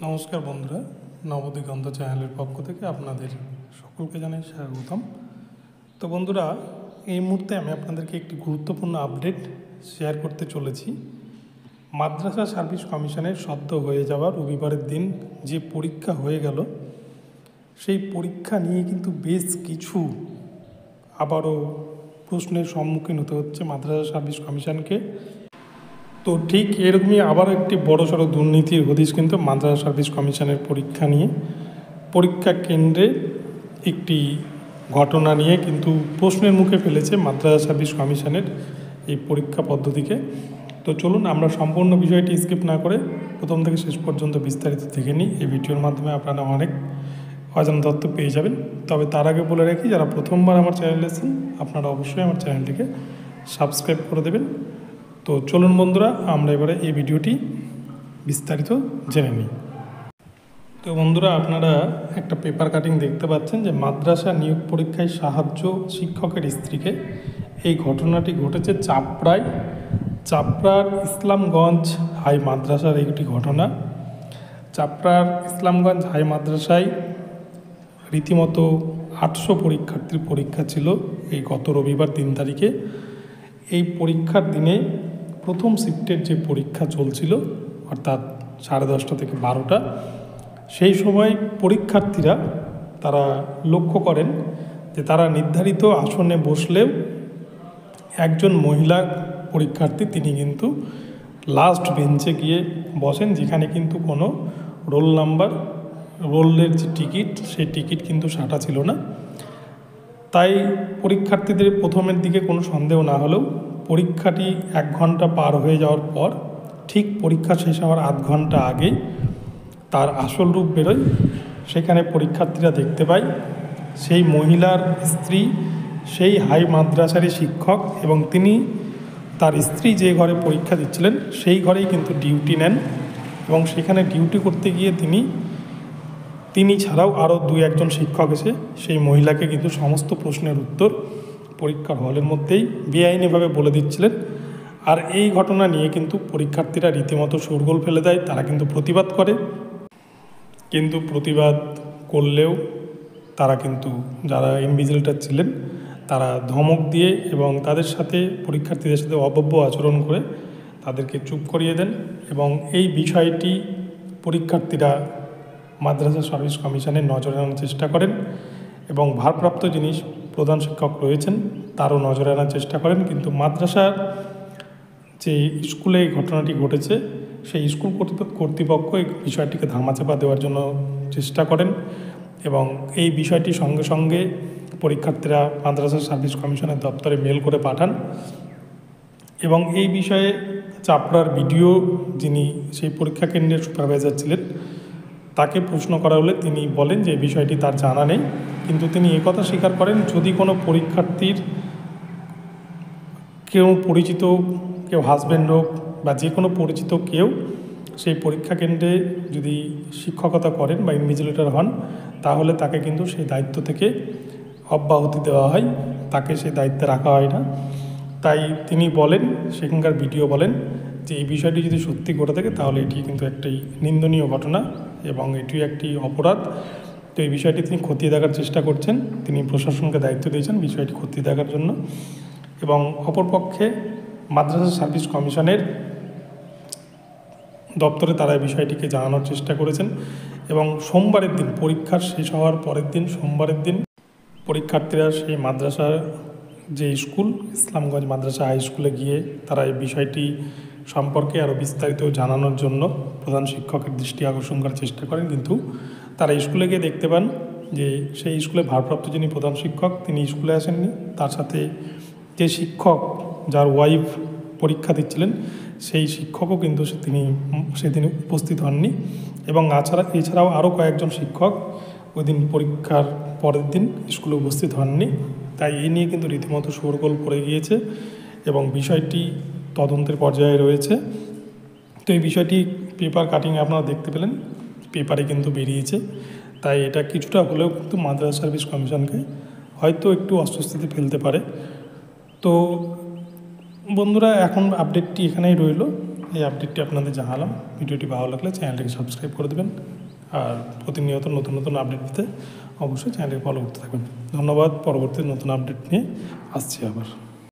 নমস্কার বন্ধুরা, নবদিগন্ত চ্যানেলের পক্ষ থেকে আপনাদের সকলকে জানাই স্বাগতম। তো বন্ধুরা, এই মুহূর্তে আমি আপনাদেরকে একটি গুরুত্বপূর্ণ আপডেট শেয়ার করতে চলেছি। মাদ্রাসা সার্ভিস কমিশনের সদ্য হয়ে যাওয়া রবিবারের দিন যে পরীক্ষা হয়ে গেল, সেই পরীক্ষা নিয়ে কিন্তু বেশ কিছু আবারও প্রশ্নের সম্মুখীন হতে হচ্ছে মাদ্রাসা সার্ভিস কমিশনকে। তো ঠিক এরকমই আবারও একটি বড়সড় দুর্নীতির হদিশ কিন্তু মাদ্রাসা সার্ভিস কমিশনের পরীক্ষা নিয়ে। পরীক্ষা কেন্দ্রে একটি ঘটনা নিয়ে কিন্তু প্রশ্নের মুখে ফেলেছে মাদ্রাসা সার্ভিস কমিশনের এই পরীক্ষা পদ্ধতিকে। তো চলুন আমরা সম্পূর্ণ বিষয়টি স্কিপ না করে প্রথম থেকে শেষ পর্যন্ত বিস্তারিত দেখে নিই। এই ভিডিওর মাধ্যমে আপনারা অনেক অজানা তথ্য পেয়ে যাবেন। তবে তার আগে বলে রাখি, যারা প্রথমবার আমার চ্যানেলে এসেছেন আপনারা অবশ্যই আমার চ্যানেলটিকে সাবস্ক্রাইব করে দেবেন। তো চলুন বন্ধুরা, আমরা এবারে এই ভিডিওটি বিস্তারিত জেনে নিই। তো বন্ধুরা, আপনারা একটা পেপার কাটিং দেখতে পাচ্ছেন যে মাদ্রাসা নিয়োগ পরীক্ষায় সাহায্য শিক্ষকের স্ত্রীকে। এই ঘটনাটি ঘটেছে চাপড়ার ইসলামগঞ্জ হাই মাদ্রাসার একটি ঘটনা। চাপড়ার ইসলামগঞ্জ হাই মাদ্রাসায় রীতিমতো 800 পরীক্ষার্থীর পরীক্ষা ছিল এই গত রবিবার 3 তারিখে। এই পরীক্ষার দিনে প্রথম শিফটের যে পরীক্ষা চলছিল, অর্থাৎ 10:30 থেকে 12টা, সেই সময় পরীক্ষার্থীরা তারা লক্ষ্য করেন যে তারা নির্ধারিত আসনে বসলেও একজন মহিলা পরীক্ষার্থী তিনি কিন্তু লাস্ট বেঞ্চে গিয়ে বসেন, যেখানে কিন্তু কোনো রোলের যে টিকিট, সেই টিকিট কিন্তু সাঁটা ছিল না। তাই পরীক্ষার্থীদের প্রথমের দিকে কোনো সন্দেহ না হলেও পরীক্ষাটি 1 ঘন্টা পার হয়ে যাওয়ার পর ঠিক পরীক্ষা শেষ হওয়ার আধ ঘন্টা আগেই তার আসল রূপ বেরোয়। সেখানে পরীক্ষার্থীরা দেখতে পায় সেই মহিলার স্ত্রী সেই হাই মাদ্রাসারই শিক্ষক, এবং তিনি তার স্ত্রী যে ঘরে পরীক্ষা দিচ্ছিলেন সেই ঘরেই কিন্তু ডিউটি নেন, এবং সেখানে ডিউটি করতে গিয়ে তিনি ছাড়াও আরও 2-1 শিক্ষক এসে সেই মহিলাকে কিন্তু সমস্ত প্রশ্নের উত্তর পরীক্ষার হলের মধ্যেই বেআইনিভাবে বলে দিচ্ছিলেন। আর এই ঘটনা নিয়ে কিন্তু পরীক্ষার্থীরা রীতিমতো শোরগোল ফেলে দেয়। তারা কিন্তু প্রতিবাদ করে, কিন্তু প্রতিবাদ করলেও তারা কিন্তু যারা ইনভিজিলেটর ছিলেন তারা ধমক দিয়ে এবং তাদের সাথে পরীক্ষার্থীদের সাথে অভব্য আচরণ করে তাদেরকে চুপ করিয়ে দেন। এবং এই বিষয়টি পরীক্ষার্থীরা মাদ্রাসা সার্ভিস কমিশনের নজরে আনার চেষ্টা করেন, এবং ভারপ্রাপ্ত যিনি প্রধান শিক্ষক রয়েছেন তারও নজরে আনার চেষ্টা করেন। কিন্তু মাদ্রাসার যে স্কুলে এই ঘটনাটি ঘটেছে, সেই স্কুল কর্তৃপক্ষ এই বিষয়টিকে ধামাচাপা দেওয়ার জন্য চেষ্টা করেন, এবং এই বিষয়টি সঙ্গে সঙ্গে পরীক্ষার্থীরা মাদ্রাসা সার্ভিস কমিশনের দপ্তরে মেল করে পাঠান। এবং এই বিষয়ে চাপড়ার বিডিও, যিনি সেই পরীক্ষা কেন্দ্রের সুপারভাইজার ছিলেন, তাকে প্রশ্ন করা হলে তিনি বলেন যে এই বিষয়টি তার জানা নেই। কিন্তু তিনি একথা স্বীকার করেন, যদি কোনো পরীক্ষার্থীর কেউ হাজব্যান্ড হোক বা যে কোনো পরিচিত কেউ সেই পরীক্ষা কেন্দ্রে যদি শিক্ষকতা করেন বা ইনভিজিলেটর হন, তাহলে তাকে কিন্তু সেই দায়িত্ব থেকে অব্যাহতি দেওয়া হয়, তাকে সেই দায়িত্বে রাখা হয় না। তাই তিনি বলেন, সেখানকার ভিডিও বলেন যে এই বিষয়টি যদি সত্যি ঘটে থাকে তাহলে এটি কিন্তু একটি নিন্দনীয় ঘটনা এবং এটি একটি অপরাধ। তো এই বিষয়টি তিনি খতিয়ে দেখার চেষ্টা করছেন, তিনি প্রশাসনকে দায়িত্ব দিয়েছেন বিষয়টি খতিয়ে দেখার জন্য। এবং অপরপক্ষে মাদ্রাসা সার্ভিস কমিশনের দপ্তরে তারা এই বিষয়টিকে জানানোর চেষ্টা করেছেন, এবং সোমবারের দিন পরীক্ষার শেষ হওয়ার পরের দিন সোমবারের দিন পরীক্ষার্থীরা সেই মাদ্রাসার যে স্কুল ইসলামগঞ্জ মাদ্রাসা হাই স্কুলে গিয়ে তারা এই বিষয়টি সম্পর্কে আরও বিস্তারিত জানানোর জন্য প্রধান শিক্ষকের দৃষ্টি আকর্ষণ করার চেষ্টা করেন। কিন্তু তারা স্কুলে গিয়ে দেখতে পান যে সেই স্কুলে ভারপ্রাপ্ত যিনি প্রধান শিক্ষক তিনি স্কুলে আসেননি, তার সাথে যে শিক্ষক যার ওয়াইফ পরীক্ষা দিচ্ছিলেন সেই শিক্ষকও কিন্তু সেদিন উপস্থিত হননি, এবং এছাড়াও আরও কয়েকজন শিক্ষক ওই দিন পরীক্ষার পরের দিন স্কুলে উপস্থিত হননি। তাই এই নিয়ে কিন্তু রীতিমতো শোরগোল পড়ে গিয়েছে এবং বিষয়টি তদন্তের পর্যায়ে রয়েছে। তো এই বিষয়টি পেপার কাটিংয়ে আপনারা দেখতে পেলেন, পেপারে কিন্তু বেরিয়েছে। তাই এটা কিছুটা হলেও কিন্তু মাদ্রাসা সার্ভিস কমিশনকে হয়তো একটু অস্বস্তিতে ফেলতে পারে। তো বন্ধুরা, এখন আপডেটটি এখানেই রইল। এই আপডেটটি আপনাদের জানালাম। ভিডিওটি ভালো লাগলে চ্যানেলটিকে সাবস্ক্রাইব করে দেবেন, আর প্রতিনিয়ত নতুন নতুন আপডেট দিতে অবশ্যই চ্যানেলটিকে ফলো করতে থাকবেন। ধন্যবাদ। পরবর্তী নতুন আপডেট নিয়ে আসছি আবার।